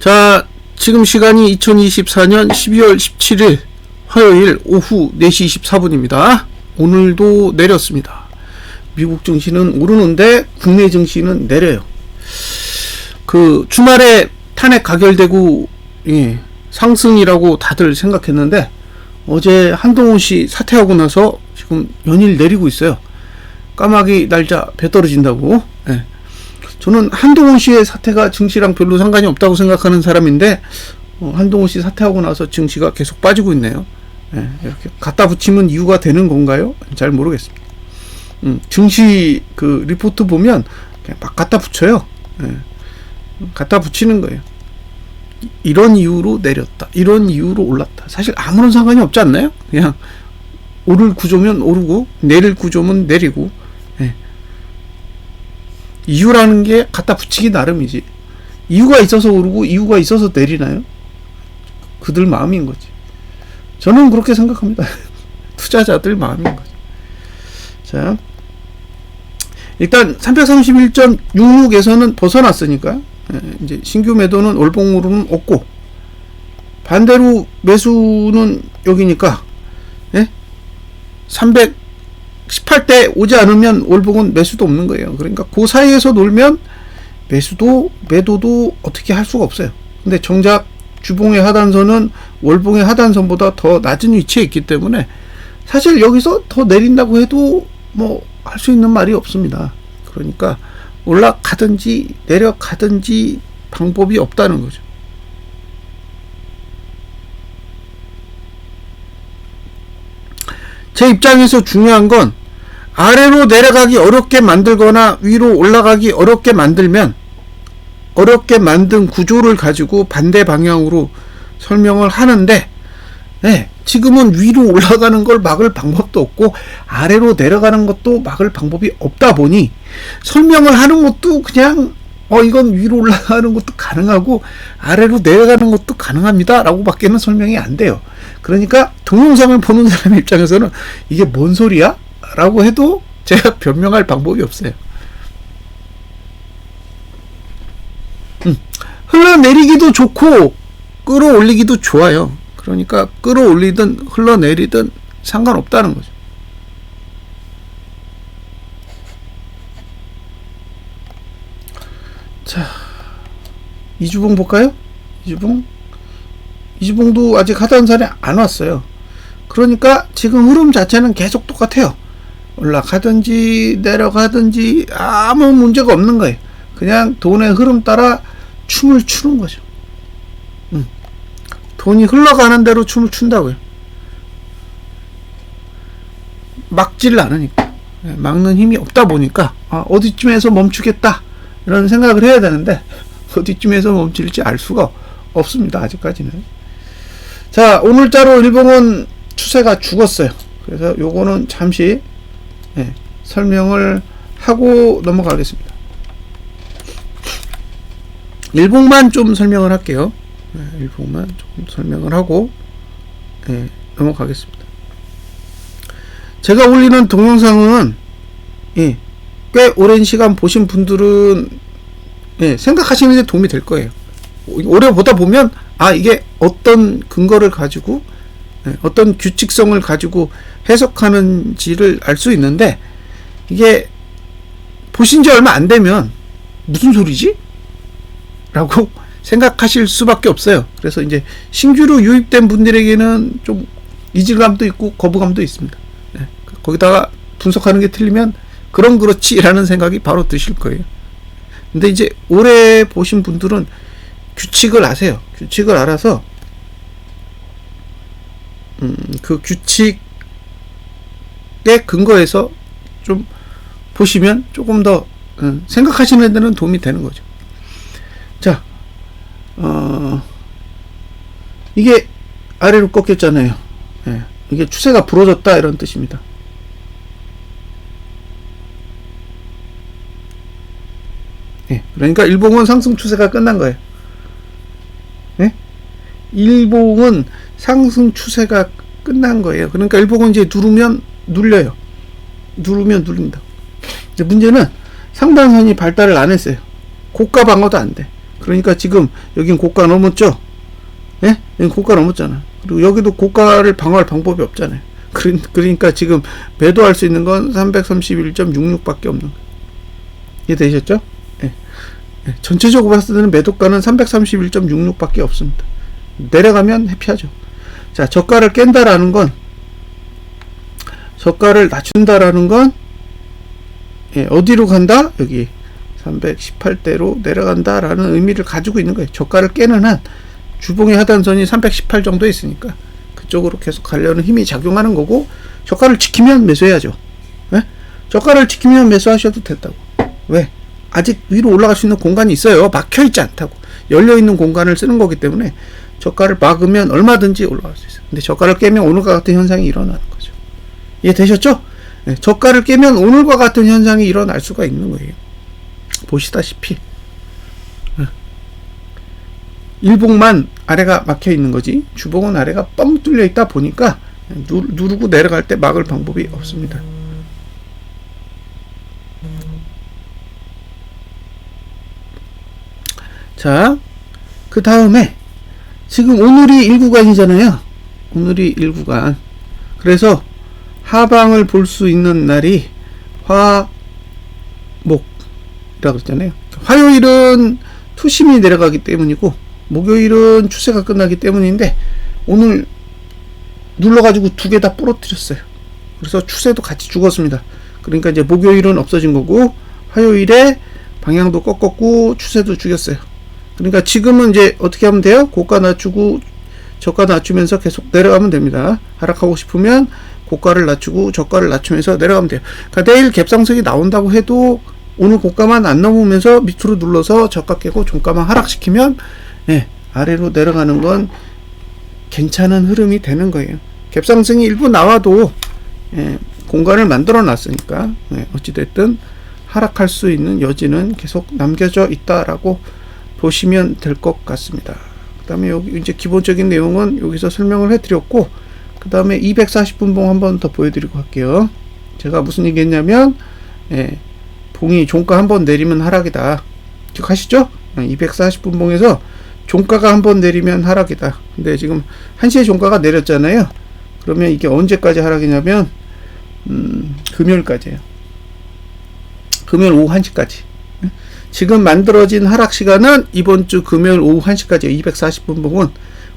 자, 지금 시간이 2024년 12월 17일 화요일 오후 4시 24분입니다. 오늘도 내렸습니다. 미국 증시는 오르는데 국내 증시는 내려요. 그 주말에 탄핵 가결되고 상승이라고 다들 생각했는데 어제 한동훈 씨 사퇴하고 나서 지금 연일 내리고 있어요. 까마귀 날짜 배 떨어진다고. 저는 한동훈 씨의 사태가 증시랑 별로 상관이 없다고 생각하는 사람인데 한동훈 씨 사퇴하고 나서 증시가 계속 빠지고 있네요. 이렇게 갖다 붙이면 이유가 되는 건가요? 잘 모르겠습니다. 증시 그 리포트 보면 그냥 막 갖다 붙여요. 갖다 붙이는 거예요. 이런 이유로 내렸다, 이런 이유로 올랐다. 사실 아무런 상관이 없지 않나요? 그냥 오를 구조면 오르고 내릴 구조면 내리고. 이유라는 게 갖다 붙이기 나름이지, 이유가 있어서 오르고 이유가 있어서 내리나요? 그들 마음인 거지. 저는 그렇게 생각합니다. 투자자들 마음인 거지. 자, 일단 331.66에서는 벗어났으니까 이제 신규 매도는 월봉으로는 없고, 반대로 매수는 여기니까 318대 오지 않으면 월봉은 매수도 없는 거예요. 그러니까 그 사이에서 놀면 매수도 매도도 어떻게 할 수가 없어요. 근데 정작 주봉의 하단선은 월봉의 하단선보다 더 낮은 위치에 있기 때문에 사실 여기서 더 내린다고 해도 뭐 할 수 있는 말이 없습니다. 그러니까 올라가든지 내려가든지 방법이 없다는 거죠. 제 입장에서 중요한 건 아래로 내려가기 어렵게 만들거나 위로 올라가기 어렵게 만들면 어렵게 만든 구조를 가지고 반대 방향으로 설명을 하는데, 지금은 위로 올라가는 걸 막을 방법도 없고 아래로 내려가는 것도 막을 방법이 없다 보니 설명을 하는 것도 그냥 이건 위로 올라가는 것도 가능하고 아래로 내려가는 것도 가능합니다 라고 밖에는 설명이 안 돼요. 그러니까 동영상을 보는 사람 입장에서는 이게 뭔 소리야? 라고 해도 제가 변명할 방법이 없어요. 흘러내리기도 좋고 끌어올리기도 좋아요. 그러니까 끌어올리든 흘러내리든 상관없다는 거죠. 자, 이주봉 볼까요? 이주봉도 아직 하단선에 안 왔어요. 그러니까 지금 흐름 자체는 계속 똑같아요. 올라가든지 내려가든지 아무 문제가 없는 거예요. 그냥 돈의 흐름 따라 춤을 추는 거죠. 돈이 흘러가는 대로 춤을 춘다고요. 막지를 않으니까, 막는 힘이 없다 보니까 어디쯤에서 멈추겠다 이런 생각을 해야 되는데 어디쯤에서 멈출지 알 수가 없습니다. 아직까지는. 자, 오늘자로 일봉은 추세가 죽었어요. 그래서 요거는 잠시 설명을 하고 넘어가겠습니다. 일봉만 좀 설명을 할게요. 일봉만 조금 설명을 하고 넘어가겠습니다. 제가 올리는 동영상은 꽤 오랜 시간 보신 분들은 생각하시는 데 도움이 될 거예요. 오래 보다 보면 이게 어떤 근거를 가지고 어떤 규칙성을 가지고 해석하는지를 알 수 있는데, 이게 보신 지 얼마 안 되면 무슨 소리지? 라고 생각하실 수밖에 없어요. 그래서 이제 신규로 유입된 분들에게는 좀 이질감도 있고 거부감도 있습니다. 거기다가 분석하는 게 틀리면 그렇지 라는 생각이 바로 드실 거예요. 근데 이제 오래 보신 분들은 규칙을 아세요. 규칙을 알아서 그 규칙에 근거해서 좀 보시면 조금 더 생각하시는 데는 도움이 되는 거죠. 자, 이게 아래로 꺾였잖아요. 이게 추세가 부러졌다 이런 뜻입니다. 그러니까 일봉은 상승 추세가 끝난 거예요. 일봉은 상승 추세가 끝난 거예요. 그러니까 일봉은 이제 누르면 눌려요. 누르면 눌린다. 이제 문제는 상단선이 발달을 안 했어요. 고가 방어도 안 돼. 그러니까 지금 여긴 고가 넘었죠? 예? 여긴 고가 넘었잖아. 그리고 여기도 고가를 방어할 방법이 없잖아요. 그러니까 지금 매도할 수 있는 건 331.66밖에 없는 거예요. 이해되셨죠? 예. 예. 전체적으로 봤을 때는 매도가는 331.66밖에 없습니다. 내려가면 회피하죠. 자, 저가를 깬다라는 건, 저가를 낮춘다라는 건, 예, 어디로 간다? 여기 318대로 내려간다라는 의미를 가지고 있는 거예요. 저가를 깨는 한 주봉의 하단선이 318 정도 있으니까 그쪽으로 계속 가려는 힘이 작용하는 거고, 저가를 지키면 매수해야죠. 예? 저가를 지키면 매수하셔도 된다고. 왜? 아직 위로 올라갈 수 있는 공간이 있어요. 막혀있지 않다고. 열려있는 공간을 쓰는 거기 때문에 저가를 막으면 얼마든지 올라갈 수 있어요. 근데 저가를 깨면 오늘과 같은 현상이 일어나는 거죠. 이해되셨죠? 네, 저가를 깨면 오늘과 같은 현상이 일어날 수가 있는 거예요. 보시다시피 일봉만 아래가 막혀 있는 거지, 주봉은 아래가 뻥 뚫려 있다 보니까 누르고 내려갈 때 막을 방법이 없습니다. 자, 그 다음에 지금 오늘이 1구간이잖아요. 오늘이 1구간. 그래서 하방을 볼 수 있는 날이 화목이라고 그랬잖아요. 화요일은 투심이 내려가기 때문이고, 목요일은 추세가 끝나기 때문인데, 오늘 눌러가지고 두 개 다 부러뜨렸어요. 그래서 추세도 같이 죽었습니다. 그러니까 이제 목요일은 없어진 거고, 화요일에 방향도 꺾었고 추세도 죽였어요. 그러니까 지금은 이제 어떻게 하면 돼요? 고가 낮추고 저가 낮추면서 계속 내려가면 됩니다. 하락하고 싶으면 고가를 낮추고 저가를 낮추면서 내려가면 돼요. 그러니까 내일 갭상승이 나온다고 해도 오늘 고가만 안 넘으면서 밑으로 눌러서 저가 깨고 종가만 하락시키면, 예, 아래로 내려가는 건 괜찮은 흐름이 되는 거예요. 갭상승이 일부 나와도, 예, 공간을 만들어 놨으니까, 예, 어찌됐든 하락할 수 있는 여지는 계속 남겨져 있다라고 보시면 될 것 같습니다. 그 다음에 여기 이제 기본적인 내용은 여기서 설명을 해드렸고, 그 다음에 240분봉 한번 더 보여드리고 할게요. 제가 무슨 얘기 했냐면, 예, 봉이 종가 한번 내리면 하락이다. 기억하시죠? 240분봉에서 종가가 한번 내리면 하락이다. 근데 지금 1시에 종가가 내렸잖아요. 그러면 이게 언제까지 하락이냐면, 금요일까지예요. 금요일 오후 1시까지. 지금 만들어진 하락 시간은 이번 주 금요일 오후 1시까지예요. 240분봉은.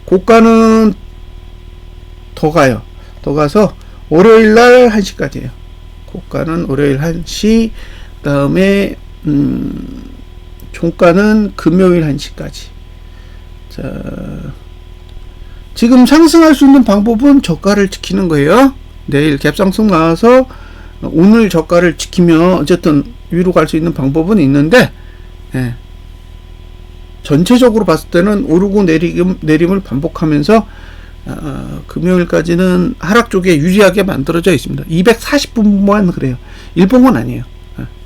고가는 더 가요. 더 가서 월요일 날 1시까지예요. 고가는 월요일 1시, 그 다음에 종가는 금요일 1시까지. 자, 지금 상승할 수 있는 방법은 저가를 지키는 거예요. 내일 갭상승 나와서 오늘 저가를 지키면 어쨌든 위로 갈 수 있는 방법은 있는데, 예, 전체적으로 봤을 때는 오르고 내림을 반복하면서 금요일까지는 하락 쪽에 유리하게 만들어져 있습니다. 240분만 그래요. 일봉은 아니에요.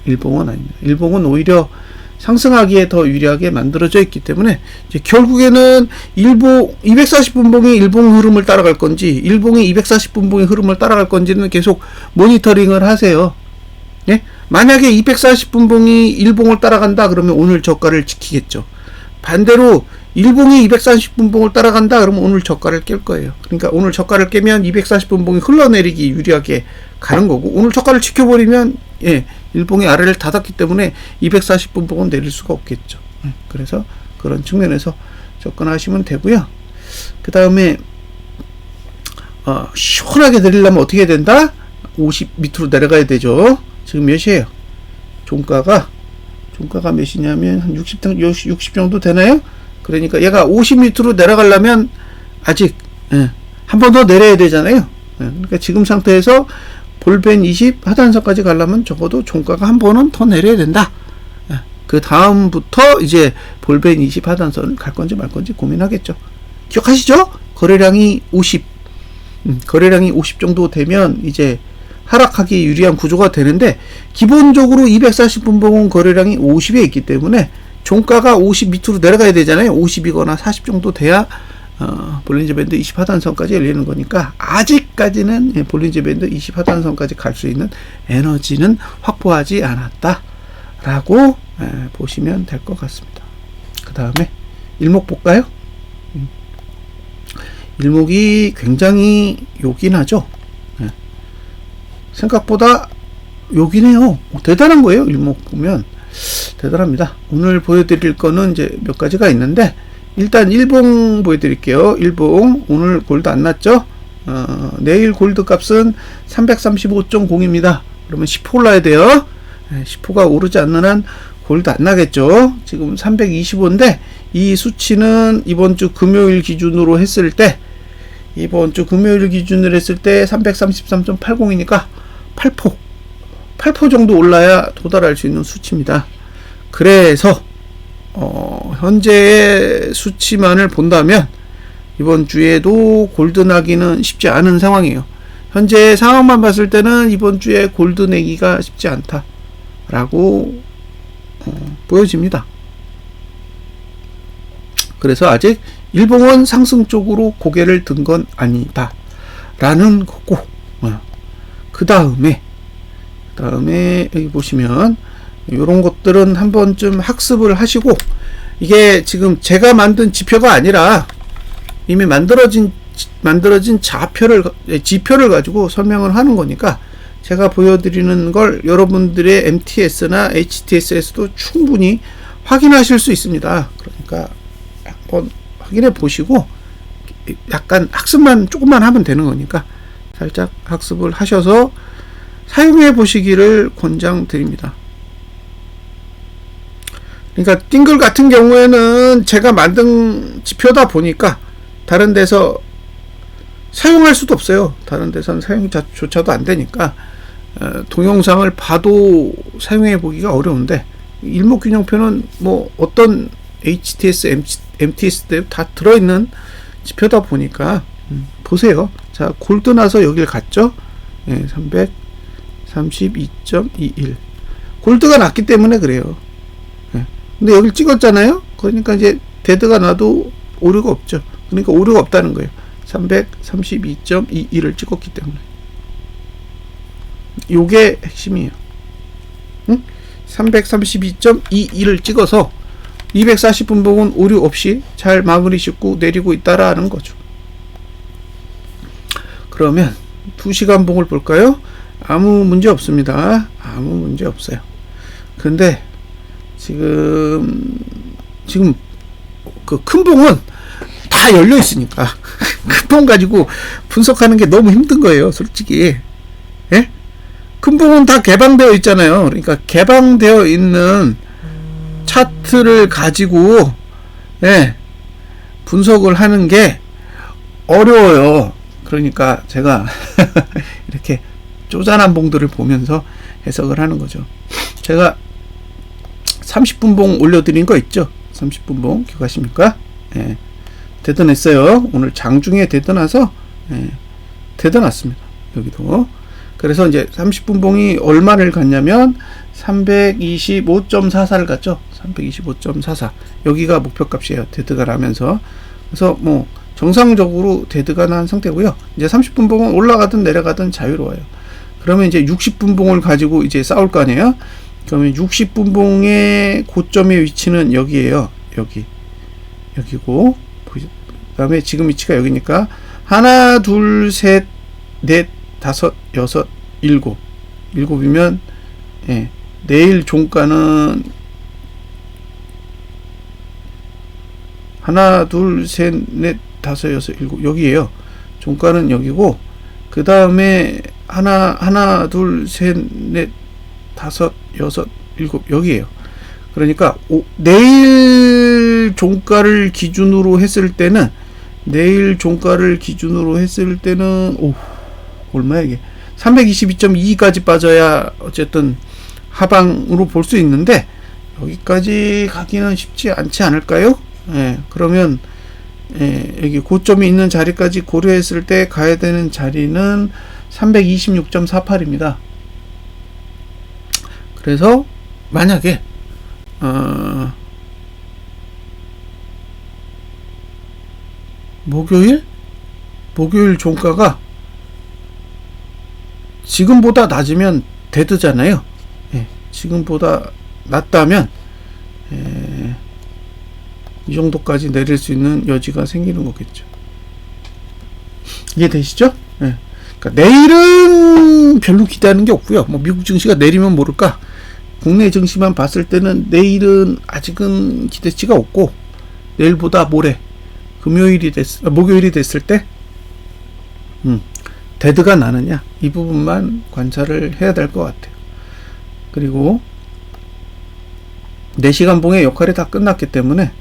일봉은 아닙니다. 일봉은 오히려 상승하기에 더 유리하게 만들어져 있기 때문에 이제 결국에는 일봉 240분봉이 일봉 흐름을 따라갈 건지, 일봉이 240분봉의 흐름을 따라갈 건지는 계속 모니터링을 하세요. 예? 만약에 240분봉이 일봉을 따라간다 그러면 오늘 저가를 지키겠죠. 반대로 일봉이 240분봉을 따라간다 그러면 오늘 저가를 깰 거예요. 그러니까 오늘 저가를 깨면 240분봉이 흘러내리기 유리하게 가는 거고, 오늘 저가를 지켜버리면, 예, 일봉이 아래를 닫았기 때문에 240분봉은 내릴 수가 없겠죠. 그래서 그런 측면에서 접근하시면 되고요. 그 다음에 시원하게 내리려면 어떻게 해야 된다? 50 밑으로 내려가야 되죠. 지금 몇이에요? 종가가 몇이냐면 한 60 정도 되나요? 그러니까 얘가 50 밑으로 내려가려면 아직, 예, 한 번 더 내려야 되잖아요. 예, 그러니까 지금 상태에서 볼벤 20 하단선까지 가려면 적어도 종가가 한 번은 더 내려야 된다. 예, 그 다음부터 이제 볼벤 20 하단선을 갈 건지 말 건지 고민하겠죠. 기억하시죠? 거래량이 50 정도 되면 이제 하락하기 유리한 구조가 되는데, 기본적으로 240분봉은 거래량이 50에 있기 때문에 종가가 50 밑으로 내려가야 되잖아요. 50이거나 40 정도 돼야 볼린저 밴드 20 하단선까지 열리는 거니까, 아직까지는 볼린저 밴드 20 하단선까지 갈 수 있는 에너지는 확보하지 않았다 라고 보시면 될 것 같습니다. 그 다음에 일목 볼까요? 일목이 굉장히 요긴하죠. 예. 생각보다 요긴해요. 대단한 거예요. 일목 보면 대단합니다. 오늘 보여드릴 거는 이제 몇 가지가 있는데, 일단 일봉 보여드릴게요. 일봉 오늘 골드 안 났죠? 내일 골드 값은 335.0입니다. 그러면 10호 올라야 돼요. 10호가 오르지 않는 한 골드 안 나겠죠. 지금 325인데 이 수치는 이번 주 금요일 기준으로 했을 때 333.80이니까 8포 정도 올라야 도달할 수 있는 수치입니다. 그래서 현재의 수치만을 본다면 이번 주에도 골드 나기는 쉽지 않은 상황이에요. 현재 상황만 봤을 때는 이번 주에 골드 내기가 쉽지 않다라고 보여집니다. 그래서 아직 일봉은 상승 쪽으로 고개를 든 건 아니다 라는 거고, 그 다음에 여기 보시면 이런 것들은 한 번쯤 학습을 하시고, 이게 지금 제가 만든 지표가 아니라 이미 만들어진 지표를 가지고 설명을 하는 거니까, 제가 보여드리는 걸 여러분들의 MTS나 HTS에서도 충분히 확인하실 수 있습니다. 그러니까 한번 확인해 보시고 약간 학습만 조금만 하면 되는 거니까 살짝 학습을 하셔서 사용해 보시기를 권장드립니다. 그러니까 띵글 같은 경우에는 제가 만든 지표다 보니까 다른 데서 사용할 수도 없어요. 다른 데서는 사용조차도 안 되니까 동영상을 봐도 사용해 보기가 어려운데, 일목균형표는 뭐 어떤 HTS, MTS 때 다 들어있는 지표다 보니까 보세요. 자, 골드 나서 여길 갔죠. 332.21 골드가 났기 때문에 그래요. 근데 여길 찍었잖아요. 그러니까 이제 데드가 나도 오류가 없죠. 그러니까 오류가 없다는 거예요. 332.21을 찍었기 때문에. 요게 핵심이에요. 332.21을 찍어서 240분봉은 오류 없이 잘 마무리 짓고 내리고 있다라는 거죠. 그러면 2시간 봉을 볼까요? 아무 문제 없습니다. 아무 문제 없어요. 근데 지금 그 큰 봉은 다 열려 있으니까 큰 봉 가지고 분석하는 게 너무 힘든 거예요, 솔직히. 예? 큰 봉은 다 개방되어 있잖아요. 그러니까 개방되어 있는 차트를 가지고 분석을 하는 게 어려워요. 그러니까 제가 이렇게 쪼잔한 봉들을 보면서 해석을 하는 거죠. 제가 30분 봉 올려드린 거 있죠? 30분 봉 기억하십니까? 대단했어요. 오늘 장중에 대단해서 대단했습니다. 여기도. 그래서 이제 30분 봉이 얼마를 갔냐면 325.44를 갔죠. 325.44. 여기가 목표값이에요. 데드가 나면서. 그래서 뭐 정상적으로 데드가 난 상태고요. 이제 30분 봉은 올라가든 내려가든 자유로워요. 그러면 이제 60분 봉을 가지고 이제 싸울 거 아니에요. 그러면 60분 봉의 고점의 위치는 여기에요. 여기고, 그 다음에 지금 위치가 여기니까 하나, 둘, 셋, 넷, 다섯, 여섯, 일곱이면 내일 종가는 하나, 둘, 셋, 넷, 다섯, 여섯, 일곱 여기에요. 종가는 여기고, 그 다음에 하나, 둘, 셋, 넷, 다섯, 여섯, 일곱 여기에요. 그러니까 내일 종가를 기준으로 했을 때는 얼마야 이게? 322.2까지 빠져야 어쨌든 하방으로 볼 수 있는데, 여기까지 가기는 쉽지 않지 않을까요? 그러면 여기 고점이 있는 자리까지 고려했을 때 가야 되는 자리는 326.48입니다. 그래서 만약에 목요일 종가가 지금보다 낮으면 데드잖아요. 지금보다 낮다면 이 정도까지 내릴 수 있는 여지가 생기는 거겠죠. 이해되시죠? 네. 그러니까 내일은 별로 기대하는 게 없고요. 뭐 미국 증시가 내리면 모를까. 국내 증시만 봤을 때는 내일은 아직은 기대치가 없고, 내일보다 모레 목요일이 됐을 때 데드가 나느냐, 이 부분만 관찰을 해야 될 것 같아요. 그리고 4시간 봉의 역할이 다 끝났기 때문에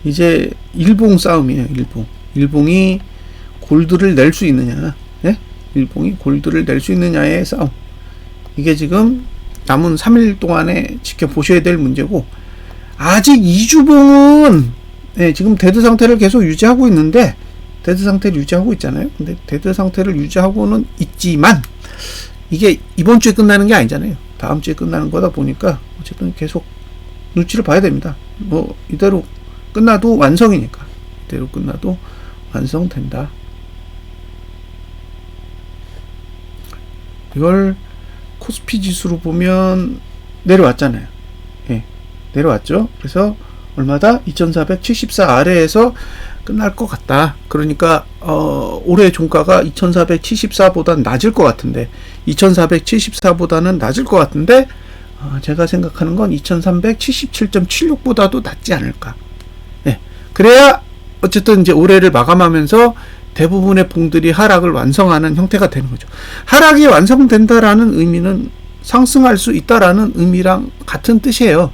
이제 일봉 싸움이에요. 일봉이 골드를 낼 수 있느냐, 예? 일봉이 골드를 낼 수 있느냐의 싸움. 이게 지금 남은 3일 동안에 지켜보셔야 될 문제고, 아직 2주봉은 지금 데드 상태를 계속 유지하고 있는데, 데드 상태를 유지하고 있잖아요. 근데 데드 상태를 유지하고는 있지만 이게 이번 주에 끝나는 게 아니잖아요. 다음 주에 끝나는 거다 보니까 어쨌든 계속 눈치를 봐야 됩니다. 뭐 이대로 끝나도 완성이니까. 이대로 끝나도 완성된다. 이걸 코스피 지수로 보면 내려왔잖아요. 예, 내려왔죠. 그래서 얼마다? 2474 아래에서 끝날 것 같다. 그러니까 올해 종가가 2474보다는 낮을 것 같은데, 2474보다는 낮을 것 같은데, 제가 생각하는 건 2377.76보다도 낮지 않을까. 예, 그래야 어쨌든 이제 올해를 마감하면서 대부분의 봉들이 하락을 완성하는 형태가 되는 거죠. 하락이 완성된다라는 의미는 상승할 수 있다라는 의미랑 같은 뜻이에요.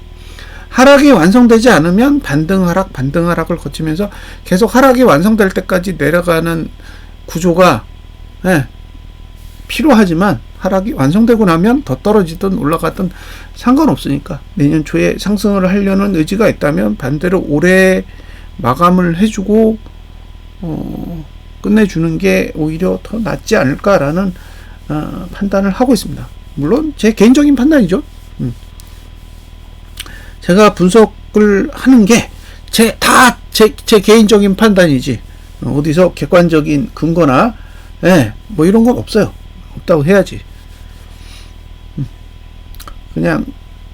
하락이 완성되지 않으면 반등 하락을 거치면서 계속 하락이 완성될 때까지 내려가는 구조가 필요하지만, 하락이 완성되고 나면 더 떨어지든 올라가든 상관없으니까, 내년 초에 상승을 하려는 의지가 있다면 반대로 올해 마감을 해주고 끝내주는 게 오히려 더 낫지 않을까라는 판단을 하고 있습니다. 물론 제 개인적인 판단이죠. 제가 분석을 하는 게 제 개인적인 판단이지, 어디서 객관적인 근거나 뭐 이런 건 없어요. 없다고 해야지. 그냥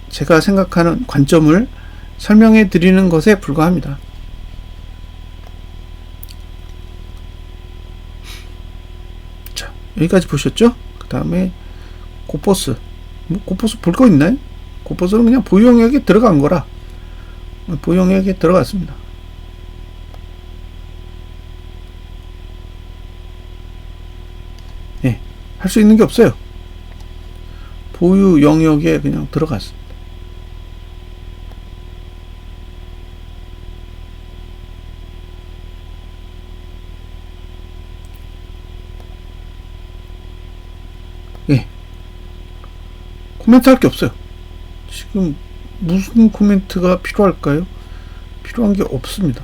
제가 생각하는 관점을 설명해 드리는 것에 불과합니다. 자, 여기까지 보셨죠? 그 다음에 고퍼스. 고퍼스 볼 거 있나요? 고퍼스는 그냥 보유 영역에 들어간 거라, 보유 영역에 들어갔습니다. 예, 할 수 있는 게 없어요. 보유 영역에 그냥 들어갔습니다. 예, 코멘트 할 게 없어요. 지금 무슨 코멘트가 필요할까요? 필요한 게 없습니다.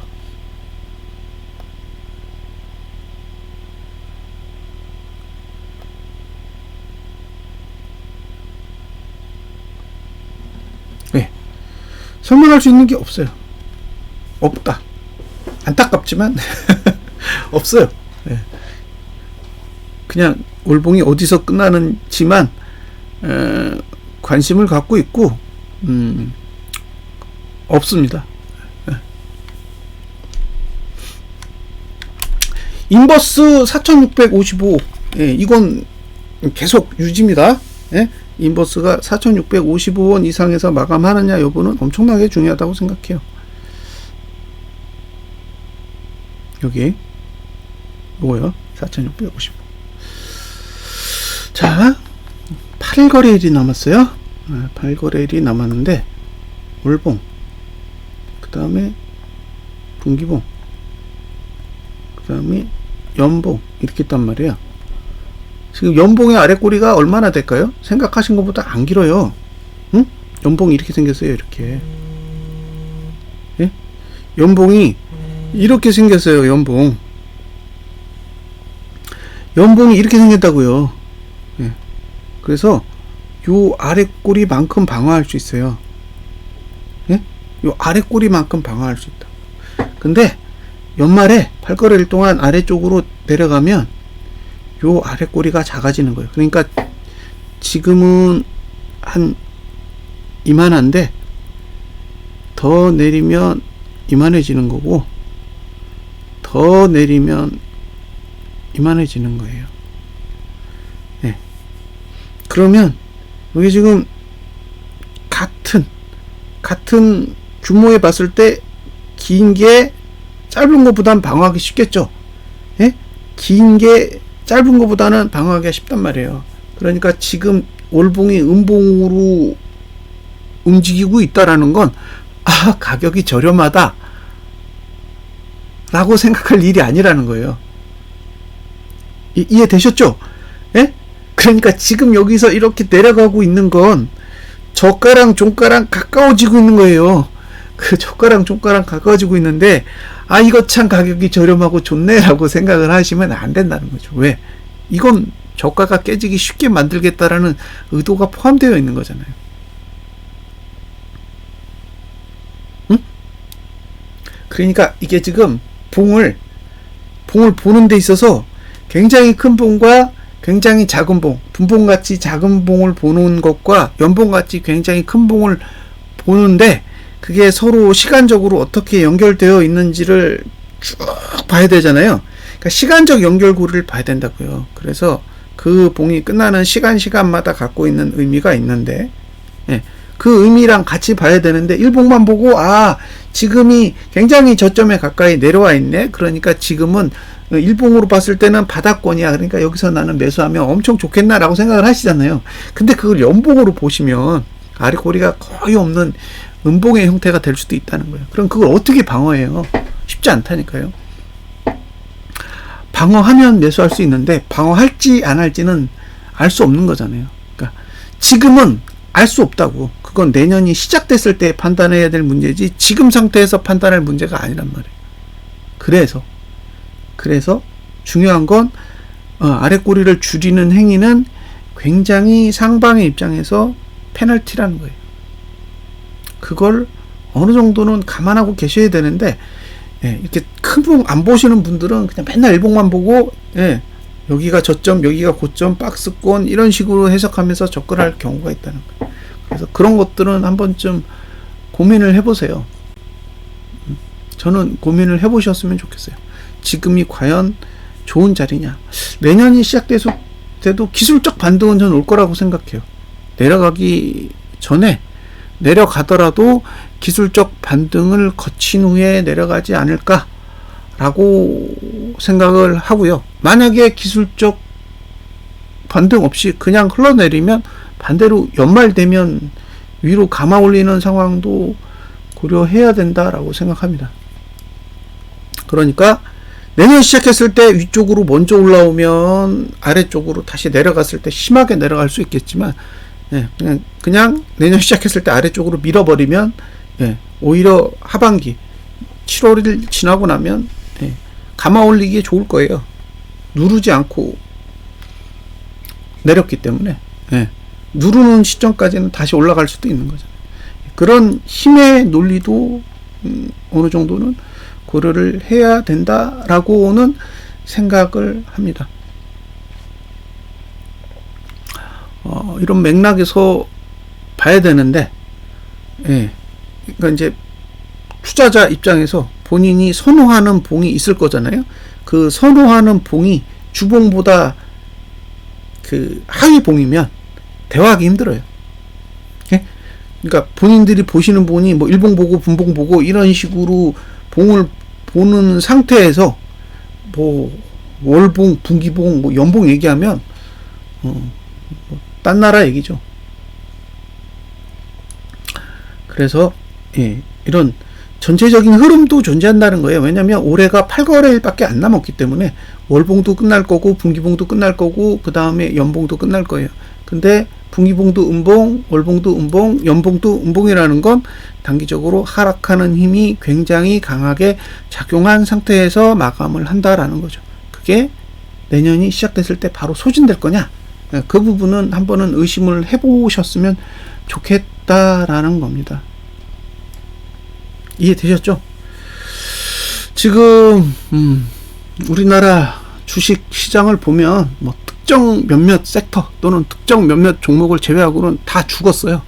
네, 설명할 수 있는 게 없어요. 없다. 안타깝지만 없어요. 네. 그냥 올봉이 어디서 끝나는지만 관심을 갖고 있고, 없습니다. 인버스 4655, 이건 계속 유지입니다. 인버스가 4655원 이상에서 마감하느냐 여부는 엄청나게 중요하다고 생각해요. 여기 뭐요? 4655. 자, 8거래일이 남았어요. 8거래일이 남았는데, 월봉, 그 다음에 분기봉, 그 다음에 연봉, 이렇게 있단 말이에요. 지금 연봉의 아래 꼬리가 얼마나 될까요? 생각하신 것보다 안 길어요. 응? 연봉이 이렇게 생겼어요. 이렇게. 예? 연봉이 이렇게 생겼어요. 연봉이 이렇게 생겼다고요. 예. 그래서 요 아래 꼬리만큼 방어할 수 있어요. 예? 요 아래 꼬리만큼 방어할 수 있다. 근데 연말에 8거래일 동안 아래쪽으로 내려가면 요 아래 꼬리가 작아지는 거예요. 그러니까 지금은 한 이만한데 더 내리면 이만해지는 거고, 더 내리면 이만해지는 거예요. 네. 그러면 여기 지금 같은 규모에 봤을 때 긴 게 짧은 것보다는 방어하기 쉽겠죠. 예? 긴 게 짧은 것보다는 방어하기가 쉽단 말이에요. 그러니까 지금 월봉이 음봉으로 움직이고 있다라는 건, 아, 가격이 저렴하다 라고 생각할 일이 아니라는 거예요. 이해되셨죠? 예? 그러니까 지금 여기서 이렇게 내려가고 있는 건 저가랑 종가랑 가까워지고 있는 거예요. 그 저가랑 종가랑 가까워지고 있는데, 아, 이거 참 가격이 저렴하고 좋네 라고 생각을 하시면 안 된다는 거죠. 왜? 이건 저가가 깨지기 쉽게 만들겠다라는 의도가 포함되어 있는 거잖아요. 응? 그러니까 이게 지금 봉을 보는 데 있어서 굉장히 큰 봉과 굉장히 작은 봉, 분봉같이 작은 봉을 보는 것과 연봉같이 굉장히 큰 봉을 보는데, 그게 서로 시간적으로 어떻게 연결되어 있는지를 쭉 봐야 되잖아요. 그러니까 시간적 연결고리를 봐야 된다고요. 그래서 그 봉이 끝나는 시간마다 갖고 있는 의미가 있는데, 예, 그 의미랑 같이 봐야 되는데, 일봉만 보고, 아, 지금이 굉장히 저점에 가까이 내려와 있네. 그러니까 지금은 일봉으로 봤을 때는 바닥권이야. 그러니까 여기서 나는 매수하면 엄청 좋겠나라고 생각을 하시잖아요. 근데 그걸 연봉으로 보시면 아래 고리가 거의 없는 음봉의 형태가 될 수도 있다는 거예요. 그럼 그걸 어떻게 방어해요? 쉽지 않다니까요. 방어하면 매수할 수 있는데, 방어할지 안 할지는 알 수 없는 거잖아요. 그러니까 지금은 알 수 없다고. 그건 내년이 시작됐을 때 판단해야 될 문제지, 지금 상태에서 판단할 문제가 아니란 말이에요. 그래서 중요한 건, 아래 꼬리를 줄이는 행위는 굉장히 상방의 입장에서 페널티라는 거예요. 그걸 어느 정도는 감안하고 계셔야 되는데, 예, 이렇게 큰 봉 안 보시는 분들은 그냥 맨날 일봉만 보고, 예, 여기가 저점, 여기가 고점, 박스권 이런 식으로 해석하면서 접근할 경우가 있다는 거예요. 그래서 그런 것들은 한 번쯤 고민을 해보세요. 저는 고민을 해보셨으면 좋겠어요. 지금이 과연 좋은 자리냐. 내년이 시작돼서 돼도 기술적 반등은 저는 올 거라고 생각해요. 내려가기 전에, 내려가더라도 기술적 반등을 거친 후에 내려가지 않을까라고 생각을 하고요. 만약에 기술적 반등 없이 그냥 흘러내리면 반대로 연말 되면 위로 감아 올리는 상황도 고려해야 된다라고 생각합니다. 그러니까 내년 시작했을 때 위쪽으로 먼저 올라오면 아래쪽으로 다시 내려갔을 때 심하게 내려갈 수 있겠지만, 예, 그냥 내년 시작했을 때 아래쪽으로 밀어버리면, 예, 오히려 하반기 7월을 지나고 나면, 예, 감아 올리기에 좋을 거예요. 누르지 않고 내렸기 때문에, 예, 누르는 시점까지는 다시 올라갈 수도 있는 거잖아요. 그런 힘의 논리도 어느 정도는 고려를 해야 된다라고는 생각을 합니다. 이런 맥락에서 봐야 되는데, 예, 그러니까 이제 투자자 입장에서 본인이 선호하는 봉이 있을 거잖아요. 그 선호하는 봉이 주봉보다 그 하위 봉이면 대화하기 힘들어요. 예? 그러니까 본인들이 보시는 봉이 뭐 일봉 보고 분봉 보고 이런 식으로 봉을 보는 상태에서 뭐 월봉, 분기봉, 뭐 연봉 얘기하면 딴 나라 얘기죠. 그래서, 예, 이런 전체적인 흐름도 존재한다는 거예요. 왜냐하면 올해가 8거래일밖에 안 남았기 때문에 월봉도 끝날 거고 분기봉도 끝날 거고 그 다음에 연봉도 끝날 거예요. 근데 분기봉도 음봉, 월봉도 음봉, 연봉도 음봉이라는 건 단기적으로 하락하는 힘이 굉장히 강하게 작용한 상태에서 마감을 한다라는 거죠. 그게 내년이 시작됐을 때 바로 소진될 거냐? 그 부분은 한번은 의심을 해보셨으면 좋겠다라는 겁니다. 이해되셨죠? 지금 우리나라 주식 시장을 보면 뭐 특정 몇몇 섹터 또는 특정 몇몇 종목을 제외하고는 다 죽었어요.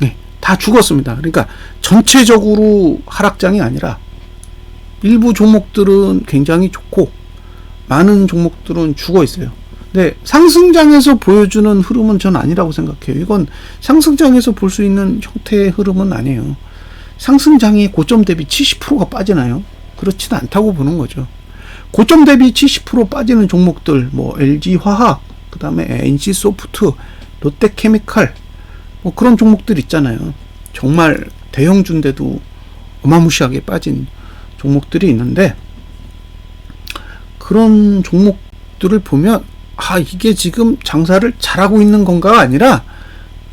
네, 다 다 죽었습니다. 그러니까 전체적으로 하락장이 아니라 일부 종목들은 굉장히 좋고 많은 종목들은 죽어 있어요. 근데 상승장에서 보여주는 흐름은 전 아니라고 생각해요. 이건 상승장에서 볼 수 있는 형태의 흐름은 아니에요. 상승장이 고점 대비 70%가 빠지나요? 그렇지는 않다고 보는 거죠. 고점 대비 70% 빠지는 종목들, 뭐 LG화학, 그 다음에 NC소프트, 롯데케미칼, 뭐 그런 종목들 있잖아요. 정말 대형주인데도 어마무시하게 빠진 종목들이 있는데, 그런 종목들을 보면 이게 지금 장사를 잘하고 있는 건가가 아니라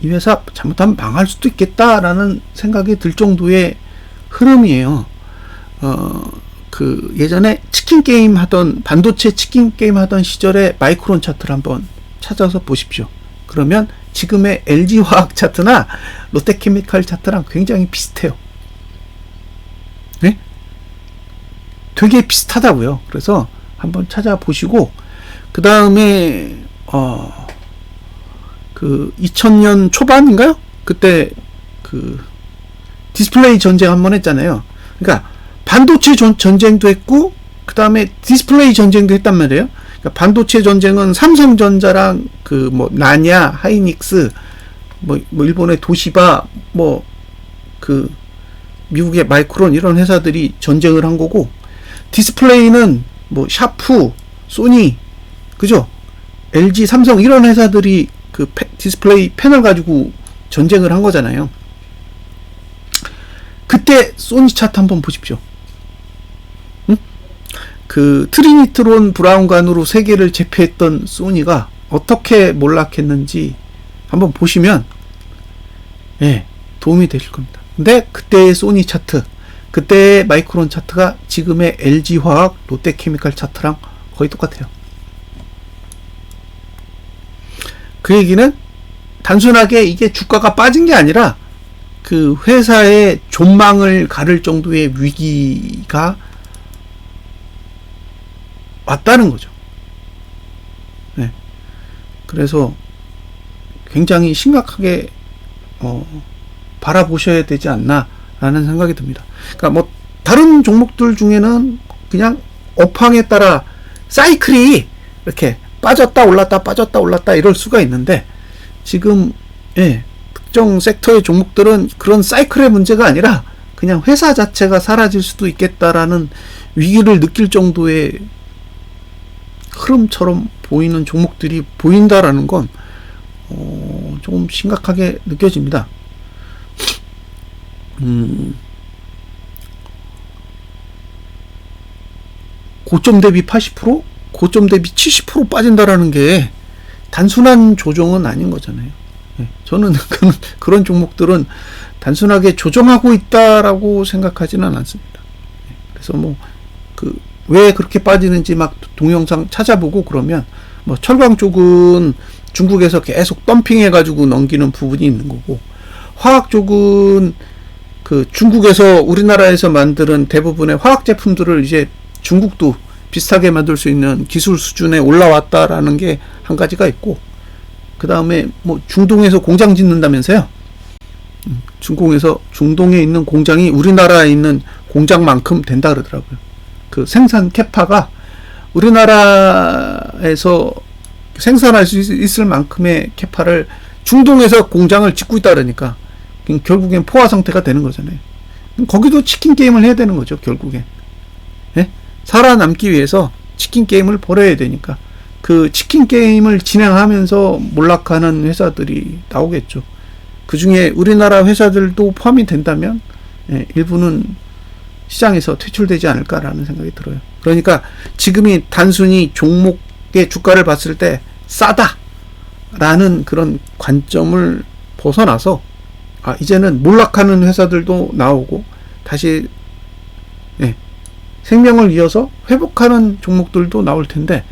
이 회사 잘못하면 망할 수도 있겠다라는 생각이 들 정도의 흐름이에요. 그 예전에 치킨 게임 하던, 반도체 치킨 게임 하던 시절에 마이크론 차트를 한번 찾아서 보십시오. 그러면 지금의 LG화학 차트나 롯데케미칼 차트랑 굉장히 비슷해요. 네? 되게 비슷하다고요. 그래서 한번 찾아보시고, 그 다음에 그 2000년 초반인가요? 그때 그 디스플레이 전쟁 한번 했잖아요. 그러니까 반도체 전쟁도 했고, 그 다음에 디스플레이 전쟁도 했단 말이에요. 그러니까 반도체 전쟁은 삼성전자랑 그 뭐 나냐, 하이닉스, 뭐 일본의 도시바, 뭐 그 미국의 마이크론, 이런 회사들이 전쟁을 한 거고, 디스플레이는 뭐 샤프, 소니, 그죠? LG, 삼성, 이런 회사들이 그 디스플레이 패널 가지고 전쟁을 한 거잖아요. 그때 소니 차트 한번 보십시오. 응? 그 트리니트론 브라운관으로 세계를 제패했던 소니가 어떻게 몰락했는지 한번 보시면 도움이 되실 겁니다. 근데 그때의 소니 차트, 그때의 마이크론 차트가 지금의 LG화학, 롯데케미칼 차트랑 거의 똑같아요. 그 얘기는 단순하게 이게 주가가 빠진 게 아니라 그 회사의 존망을 가를 정도의 위기가 왔다는 거죠. 네. 그래서 굉장히 심각하게 바라보셔야 되지 않나라는 생각이 듭니다. 그러니까 뭐 다른 종목들 중에는 그냥 업황에 따라 사이클이 이렇게 빠졌다 올랐다 빠졌다 올랐다 이럴 수가 있는데, 지금 특정 섹터의 종목들은 그런 사이클의 문제가 아니라 그냥 회사 자체가 사라질 수도 있겠다라는 위기를 느낄 정도의 흐름처럼 보이는 종목들이 보인다라는 건 조금 심각하게 느껴집니다. 고점 대비 80%? 고점 대비 70% 빠진다라는 게 단순한 조정은 아닌 거잖아요. 저는 그런 종목들은 단순하게 조정하고 있다라고 생각하지는 않습니다. 그래서 뭐 왜 그렇게 빠지는지 막 동영상 찾아보고 그러면, 뭐 철강 쪽은 중국에서 계속 덤핑해가지고 넘기는 부분이 있는 거고, 화학 쪽은 그 중국에서 우리나라에서 만드는 대부분의 화학 제품들을 이제 중국도 비슷하게 만들 수 있는 기술 수준에 올라왔다라는 게 한 가지가 있고, 그 다음에 뭐 중동에서 공장 짓는다면서요. 중동에 있는 공장이 우리나라에 있는 공장만큼 된다 그러더라고요. 그 생산 캐파가 우리나라에서 생산할 수 있을 만큼의 캐파를 중동에서 공장을 짓고 있다 그러니까 결국엔 포화 상태가 되는 거잖아요. 거기도 치킨 게임을 해야 되는 거죠, 결국엔. 살아남기 위해서 치킨 게임을 벌여야 되니까 그 치킨 게임을 진행하면서 몰락하는 회사들이 나오겠죠. 그 중에 우리나라 회사들도 포함이 된다면 일부는 시장에서 퇴출되지 않을까라는 생각이 들어요. 그러니까 지금이 단순히 종목의 주가를 봤을 때 싸다라는 그런 관점을 벗어나서 이제는 몰락하는 회사들도 나오고 다시 생명을 이어서 회복하는 종목들도 나올 텐데,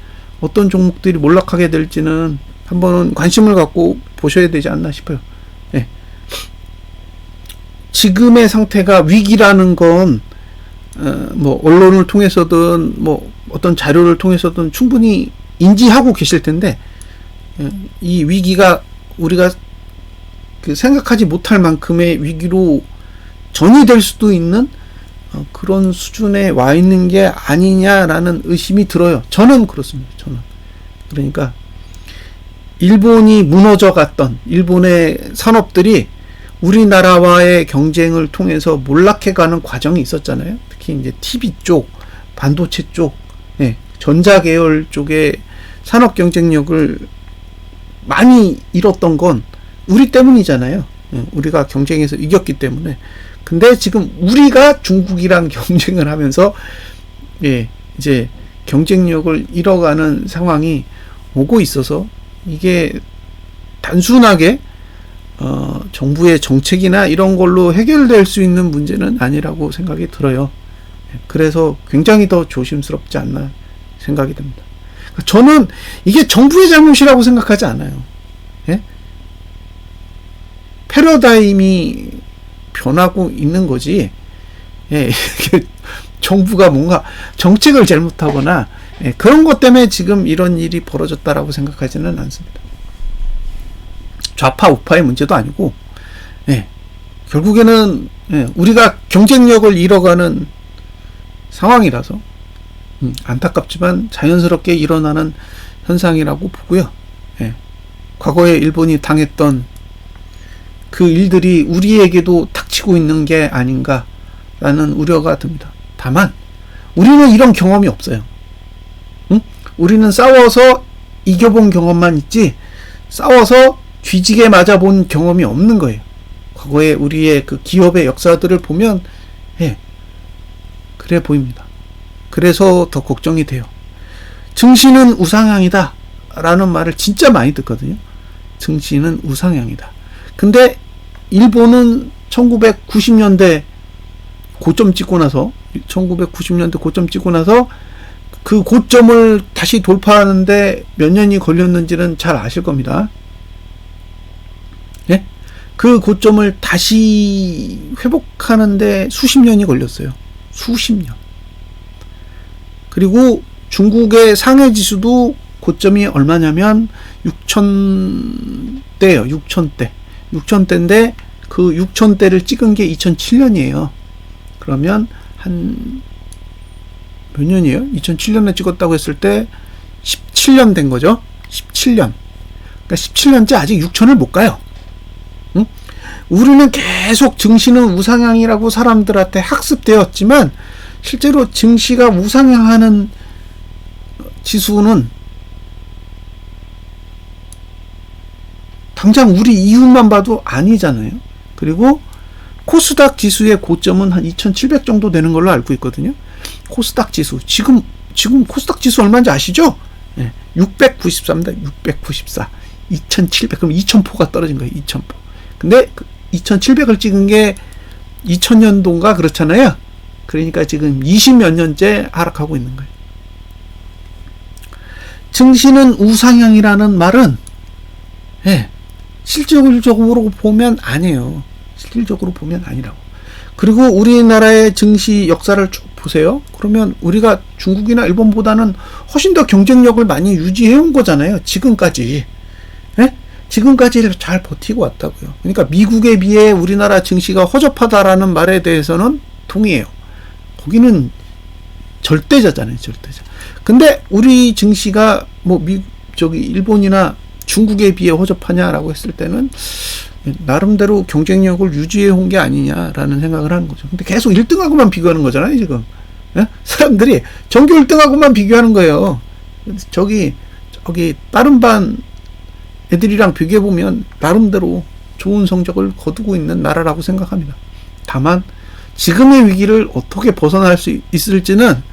어떤 종목들이 몰락하게 될지는 한번은 관심을 갖고 보셔야 되지 않나 싶어요. 지금의 상태가 위기라는 건 뭐 언론을 통해서든 뭐 어떤 자료를 통해서든 충분히 인지하고 계실 텐데, 이 위기가 우리가 그 생각하지 못할 만큼의 위기로 전이될 수도 있는 그런 수준에 와 있는 게 아니냐라는 의심이 들어요. 저는 그렇습니다. 저는. 그러니까 일본이 무너져 갔던 일본의 산업들이 우리나라와의 경쟁을 통해서 몰락해가는 과정이 있었잖아요. 특히 이제 TV 쪽, 반도체 쪽, 전자계열 쪽의 산업 경쟁력을 많이 잃었던 건 우리 때문이잖아요. 우리가 경쟁에서 이겼기 때문에. 근데 지금 우리가 중국이랑 경쟁을 하면서 이제 경쟁력을 잃어가는 상황이 오고 있어서 이게 단순하게 정부의 정책이나 이런 걸로 해결될 수 있는 문제는 아니라고 생각이 들어요. 그래서 굉장히 더 조심스럽지 않나 생각이 듭니다. 저는 이게 정부의 잘못이라고 생각하지 않아요. 패러다임이 변하고 있는 거지. 정부가 뭔가 정책을 잘못하거나 그런 것 때문에 지금 이런 일이 벌어졌다라고 생각하지는 않습니다. 좌파 우파의 문제도 아니고 결국에는 우리가 경쟁력을 잃어가는 상황이라서 안타깝지만 자연스럽게 일어나는 현상이라고 보고요. 과거에 일본이 당했던 그 일들이 우리에게도 닥치고 있는 게 아닌가라는 우려가 듭니다. 다만 우리는 이런 경험이 없어요. 우리는 싸워서 이겨본 경험만 있지 싸워서 뒤지게 맞아본 경험이 없는 거예요. 과거에 우리의 그 기업의 역사들을 보면 그래 보입니다. 그래서 더 걱정이 돼요. 증시는 우상향이다 라는 말을 진짜 많이 듣거든요. 증시는 우상향이다. 근데 일본은 1990년대 고점 찍고 나서 그 고점을 다시 돌파하는데 몇 년이 걸렸는지는 잘 아실 겁니다. 그 고점을 다시 회복하는데 수십 년이 걸렸어요. 수십 년. 그리고 중국의 상해 지수도 고점이 얼마냐면 6,000대예요. 6,000대. 6,000대인데 그 6,000대를 찍은 게 2007년이에요. 그러면 한 몇 년이에요? 2007년에 찍었다고 했을 때 17년 된 거죠. 17년. 그러니까 17년째 아직 6,000을 못 가요. 응? 우리는 계속 증시는 우상향이라고 사람들한테 학습되었지만 실제로 증시가 우상향하는 지수는 당장 우리 이웃만 봐도 아니잖아요. 그리고 코스닥 지수의 고점은 한 2,700 정도 되는 걸로 알고 있거든요. 코스닥 지수. 지금 코스닥 지수 얼마인지 아시죠? 694입니다. 694. 2,700. 그럼 2,000포가 떨어진 거예요. 2,000포. 근데 2,700을 찍은 게 2000년도인가 그렇잖아요. 그러니까 지금 20몇 년째 하락하고 있는 거예요. 증시는 우상향이라는 말은 실질적으로 보면 아니에요. 실질적으로 보면 아니라고. 그리고 우리나라의 증시 역사를 쭉 보세요. 그러면 우리가 중국이나 일본보다는 훨씬 더 경쟁력을 많이 유지해 온 거잖아요. 지금까지. 지금까지 잘 버티고 왔다고요. 그러니까 미국에 비해 우리나라 증시가 허접하다라는 말에 대해서는 동의해요. 거기는 절대자잖아요. 절대자. 근데 우리 증시가 일본이나 중국에 비해 허접하냐라고 했을 때는 나름대로 경쟁력을 유지해 온 게 아니냐라는 생각을 하는 거죠. 근데 계속 1등하고만 비교하는 거잖아요, 지금. 사람들이 전교 1등하고만 비교하는 거예요. 저기 다른 반 애들이랑 비교해 보면 나름대로 좋은 성적을 거두고 있는 나라라고 생각합니다. 다만 지금의 위기를 어떻게 벗어날 수 있을지는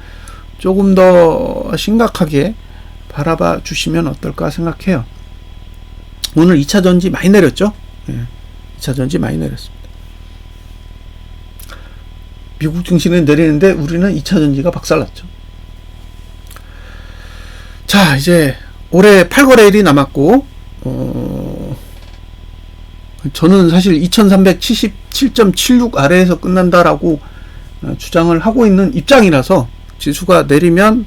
조금 더 심각하게 바라봐 주시면 어떨까 생각해요. 오늘 2차 전지 많이 내렸죠? 2차 전지 많이 내렸습니다. 미국 증시는 내리는데 우리는 2차 전지가 박살났죠. 자, 이제 올해 8거래일이 남았고 저는 사실 2377.76 아래에서 끝난다라고 주장을 하고 있는 입장이라서 지수가 내리면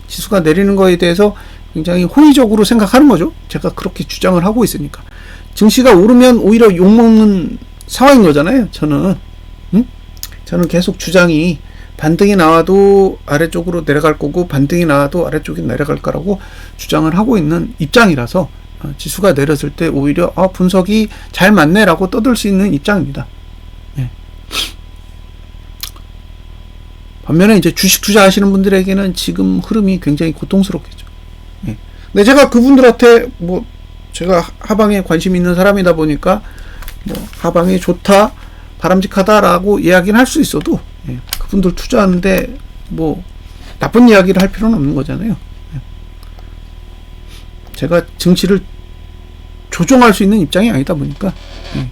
지수가 내리는 거에 대해서 굉장히 호의적으로 생각하는 거죠. 제가 그렇게 주장을 하고 있으니까. 증시가 오르면 오히려 욕먹는 상황인 거잖아요. 저는 저는 계속 주장이 반등이 나와도 아래쪽으로 내려갈 거고 반등이 나와도 아래쪽에 내려갈 거라고 주장을 하고 있는 입장이라서 지수가 내렸을 때 오히려 분석이 잘 맞네 라고 떠들 수 있는 입장입니다. 예. 반면에 이제 주식 투자하시는 분들에게는 지금 흐름이 굉장히 고통스럽겠죠. 예. 근데 제가 그분들한테 뭐 제가 하방에 관심 있는 사람이다 보니까 뭐 하방이 좋다 바람직하다라고 이야기는 할 수 있어도 예. 그분들 투자하는데 뭐 나쁜 이야기를 할 필요는 없는 거잖아요. 예. 제가 증시를 조종할 수 있는 입장이 아니다 보니까 예.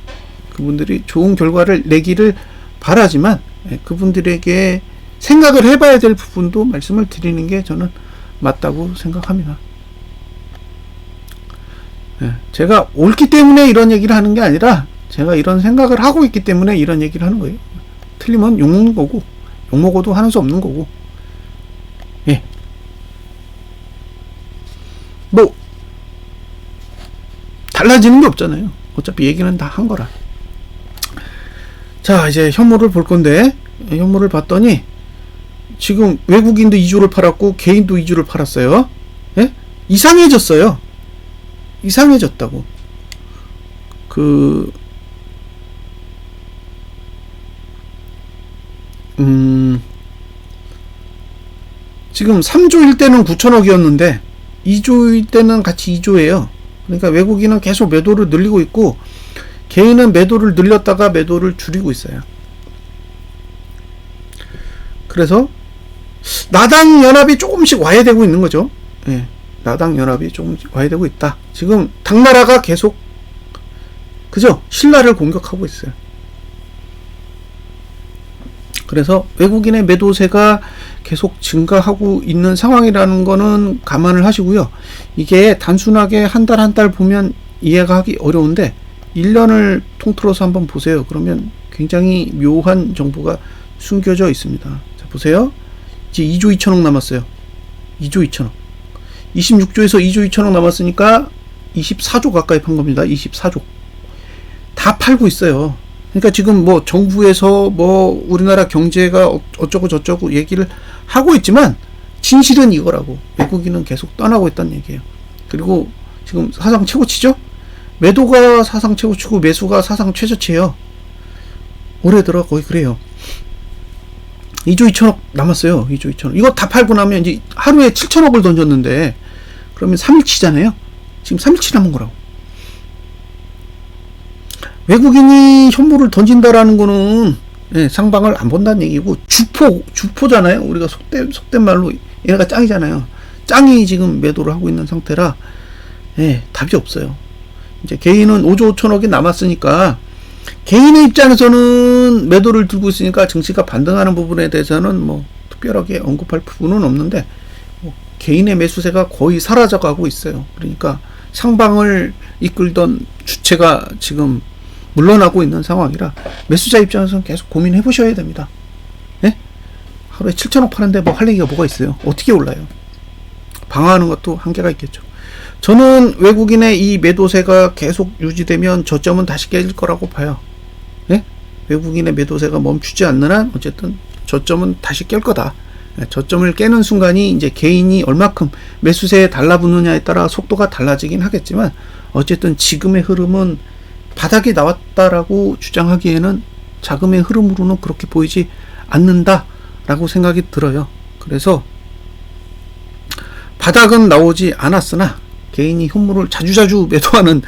그분들이 좋은 결과를 내기를 바라지만 예. 그분들에게 생각을 해봐야 될 부분도 말씀을 드리는 게 저는 맞다고 생각합니다. 예. 제가 옳기 때문에 이런 얘기를 하는 게 아니라 제가 이런 생각을 하고 있기 때문에 이런 얘기를 하는 거예요. 틀리면 욕먹는 거고 욕먹어도 하는 수 없는 거고 예. 뭐 달라지는 게 없잖아요. 어차피 얘기는 다 한 거라. 자, 이제 현물을 볼 건데 현물을 봤더니 지금 외국인도 2조를 팔았고 개인도 2조를 팔았어요. 예? 이상해졌어요. 이상해졌다고. 지금 3조일 때는 9천억이었는데 2조일 때는 같이 2조예요. 그러니까 외국인은 계속 매도를 늘리고 있고 개인은 매도를 늘렸다가 매도를 줄이고 있어요. 그래서 나당 연합이 조금씩 와야 되고 있는 거죠. 예, 나당 연합이 조금씩 와야 되고 있다. 지금 당나라가 계속 그죠? 신라를 공격하고 있어요. 그래서 외국인의 매도세가 계속 증가하고 있는 상황이라는 거는 감안을 하시고요. 이게 단순하게 한 달 한 달 보면 이해가 하기 어려운데 1년을 통틀어서 한번 보세요. 그러면 굉장히 묘한 정보가 숨겨져 있습니다. 자, 보세요. 이제 2조 2천억 남았어요. 2조 2천억. 26조에서 2조 2천억 남았으니까 24조 가까이 판 겁니다. 24조. 다 팔고 있어요. 그러니까 지금 뭐 정부에서 뭐 우리나라 경제가 어쩌고 저쩌고 얘기를 하고 있지만 진실은 이거라고. 외국인은 계속 떠나고 있다는 얘기예요. 그리고 지금 사상 최고치죠? 매도가 사상 최고치고 매수가 사상 최저치예요. 올해 들어 거의 그래요. 2조 2천억 남았어요. 2조 2천억. 이거 다 팔고 나면 이제 하루에 7천억을 던졌는데 그러면 3일치잖아요. 지금 3일치 남은 거라고. 외국인이 현물을 던진다라는 거는 예, 상방을 안 본다는 얘기고 주포잖아요. 우리가 속된 말로 얘네가 짱이잖아요. 짱이 지금 매도를 하고 있는 상태라 예, 답이 없어요. 이제 개인은 5조 5천억이 남았으니까 개인의 입장에서는 매도를 들고 있으니까 증시가 반등하는 부분에 대해서는 뭐 특별하게 언급할 부분은 없는데 뭐 개인의 매수세가 거의 사라져가고 있어요. 그러니까 상방을 이끌던 주체가 지금 물러나고 있는 상황이라 매수자 입장에서는 계속 고민해 보셔야 됩니다. 예? 하루에 7천억 파는데 뭐 할 얘기가 뭐가 있어요? 어떻게 올라요? 방어하는 것도 한계가 있겠죠. 저는 외국인의 이 매도세가 계속 유지되면 저점은 다시 깨질 거라고 봐요. 예? 외국인의 매도세가 멈추지 않는 한 어쨌든 저점은 다시 깰 거다. 저점을 깨는 순간이 이제 개인이 얼마큼 매수세에 달라붙느냐에 따라 속도가 달라지긴 하겠지만 어쨌든 지금의 흐름은 바닥이 나왔다라고 주장하기에는 자금의 흐름으로는 그렇게 보이지 않는다라고 생각이 들어요. 그래서 바닥은 나오지 않았으나 개인이 현물을 자주자주 매도하는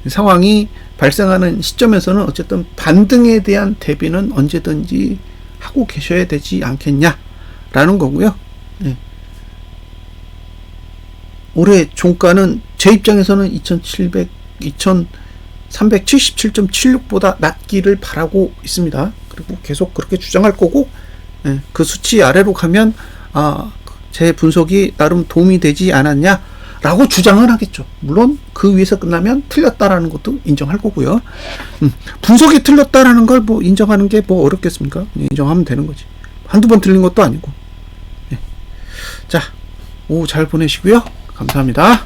상황이 발생하는 시점에서는 어쨌든 반등에 대한 대비는 언제든지 하고 계셔야 되지 않겠냐라는 거고요. 예. 올해 종가는 제 입장에서는 2377.76보다 낮기를 바라고 있습니다. 그리고 계속 그렇게 주장할 거고 예, 그 수치 아래로 가면 제 분석이 나름 도움이 되지 않았냐 라고 주장을 하겠죠. 물론 그 위에서 끝나면 틀렸다라는 것도 인정할 거고요. 분석이 틀렸다라는 걸 뭐 인정하는 게 뭐 어렵겠습니까? 인정하면 되는 거지. 한두 번 틀린 것도 아니고. 네. 자, 오후 잘 보내시고요. 감사합니다.